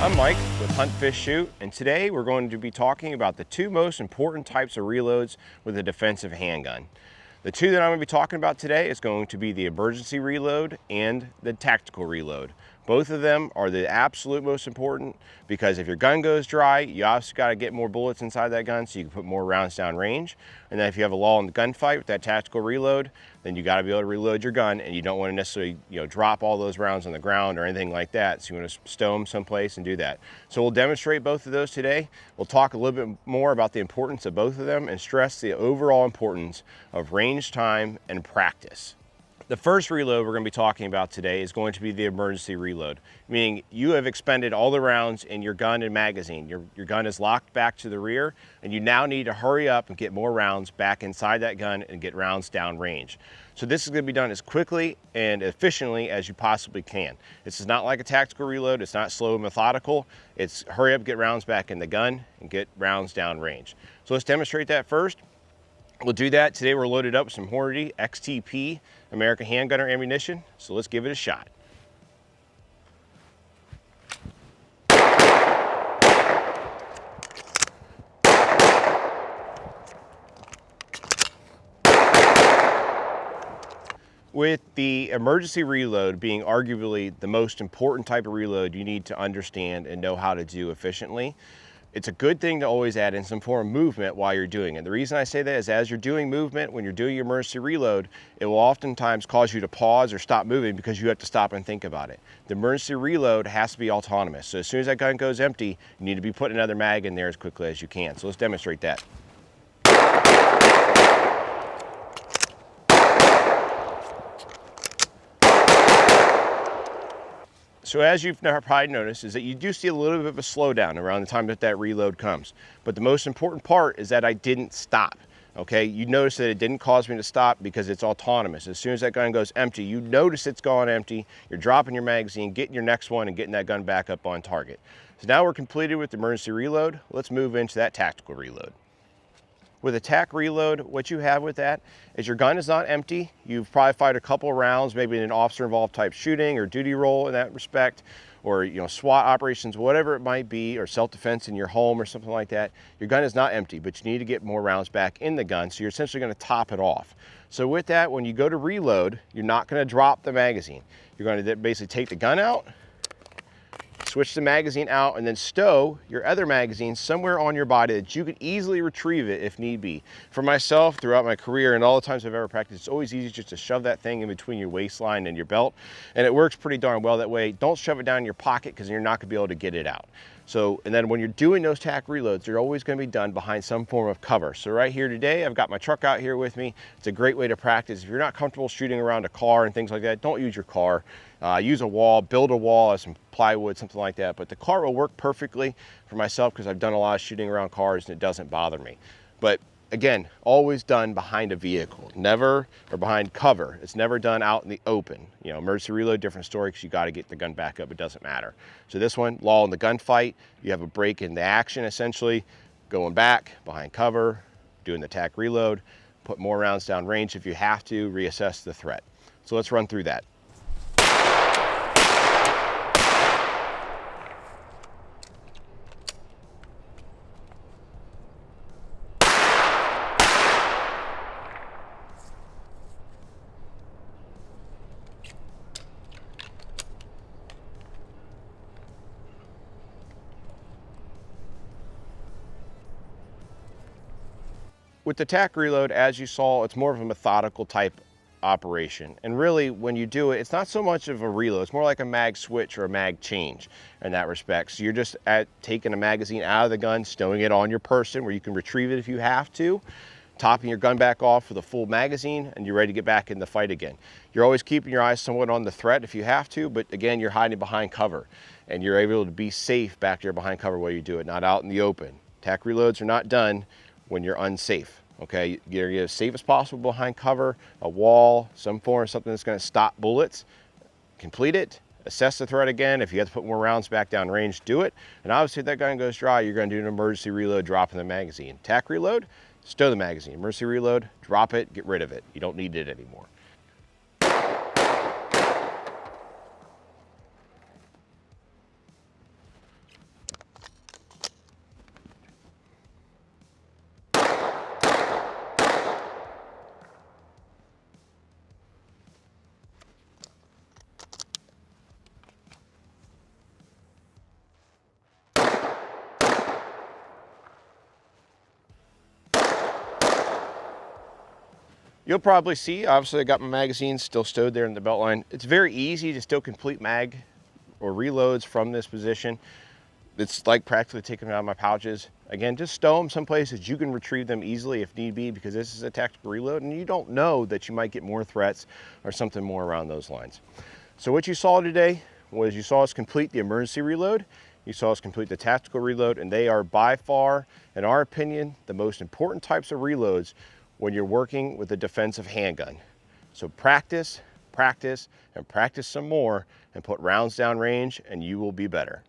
I'm Mike with Hunt, Fish, Shoot, and today we're going to be talking about the two most important types of reloads with a defensive handgun. The two that I'm going to be talking about today is going to be the emergency reload and the tactical reload. Both of them are the absolute most important because if your gun goes dry, you obviously got to get more bullets inside that gun so you can put more rounds down range. And then if you have a lull in the gunfight with that tactical reload, then you got to be able to reload your gun, and you don't want to necessarily drop all those rounds on the ground or anything like that. So you want to stow them someplace and do that. So we'll demonstrate both of those today. We'll talk a little bit more about the importance of both of them and stress the overall importance of range time and practice. The first reload we're going to be talking about today is going to be the emergency reload, meaning you have expended all the rounds in your gun and magazine. Your gun is locked back to the rear, and you now need to hurry up and get more rounds back inside that gun and get rounds down range. So this is going to be done as quickly and efficiently as you possibly can. This is not like a tactical reload. It's not slow and methodical. It's hurry up, get rounds back in the gun, and get rounds down range. So let's demonstrate that first. We'll do that. Today we're loaded up with some Hornady XTP American handgunner ammunition, so let's give it a shot. With the emergency reload being arguably the most important type of reload you need to understand and know how to do efficiently, it's a good thing to always add in some form of movement while you're doing it. The reason I say that is as you're doing movement, when you're doing your emergency reload, it will oftentimes cause you to pause or stop moving because you have to stop and think about it. The emergency reload has to be autonomous. So as soon as that gun goes empty, you need to be putting another mag in there as quickly as you can. So let's demonstrate that. So as you've probably noticed is that you do see a little bit of a slowdown around the time that that reload comes. But the most important part is that I didn't stop, okay? You notice that it didn't cause me to stop because it's autonomous. As soon as that gun goes empty, you notice it's gone empty, you're dropping your magazine, getting your next one and getting that gun back up on target. So now we're completed with the emergency reload. Let's move into that tactical reload. With a tac reload, what you have with that is your gun is not empty. You've probably fired a couple of rounds, maybe in an officer-involved type shooting or duty role in that respect, or SWAT operations, whatever it might be, or self-defense in your home or something like that. Your gun is not empty, but you need to get more rounds back in the gun, so you're essentially going to top it off. So with that, when you go to reload, you're not going to drop the magazine. You're going to basically take the gun out, switch the magazine out, and then stow your other magazine somewhere on your body that you can easily retrieve it if need be. For myself, throughout my career and all the times I've ever practiced, it's always easy just to shove that thing in between your waistline and your belt, and it works pretty darn well that way. Don't shove it down in your pocket because you're not going to be able to get it out. So, and then when you're doing those tac reloads, they're always going to be done behind some form of cover. So right here today, I've got my truck out here with me. It's a great way to practice. If you're not comfortable shooting around a car and things like that, don't use your car. Use a wall, build a wall, some plywood, something like that. But the car will work perfectly for myself because I've done a lot of shooting around cars and it doesn't bother me. But again, always done behind a vehicle, never, or behind cover. It's never done out in the open. Emergency reload, different story because you got to get the gun back up. It doesn't matter. So this one, lull in the gunfight. You have a break in the action, essentially, going back behind cover, doing the tac reload, put more rounds down range if you have to, reassess the threat. So let's run through that. With the tac reload, as you saw, it's more of a methodical type operation. And really, when you do it, it's not so much of a reload. It's more like a mag switch or a mag change in that respect. So you're just taking a magazine out of the gun, stowing it on your person where you can retrieve it if you have to, topping your gun back off with a full magazine, and you're ready to get back in the fight again. You're always keeping your eyes somewhat on the threat if you have to, but again, you're hiding behind cover. And you're able to be safe back there behind cover while you do it, not out in the open. Tac reloads are not done when you're unsafe. Okay, you're as safe as possible behind cover, a wall, some form of something that's going to stop bullets. Complete it, assess the threat again. If you have to put more rounds back down range, do it. And obviously if that gun goes dry, you're going to do an emergency reload, dropping the magazine. Tac reload, stow the magazine. Emergency reload, drop it, get rid of it. You don't need it anymore. You'll probably see, obviously I got my magazines still stowed there in the belt line. It's very easy to still complete mag or reloads from this position. It's like practically taking them out of my pouches. Again, just stow them someplace that you can retrieve them easily if need be, because this is a tactical reload and you don't know that you might get more threats or something more around those lines. So what you saw today was you saw us complete the emergency reload, you saw us complete the tactical reload, and they are by far, in our opinion, the most important types of reloads when you're working with a defensive handgun. So practice, practice, and practice some more and put rounds down range and you will be better.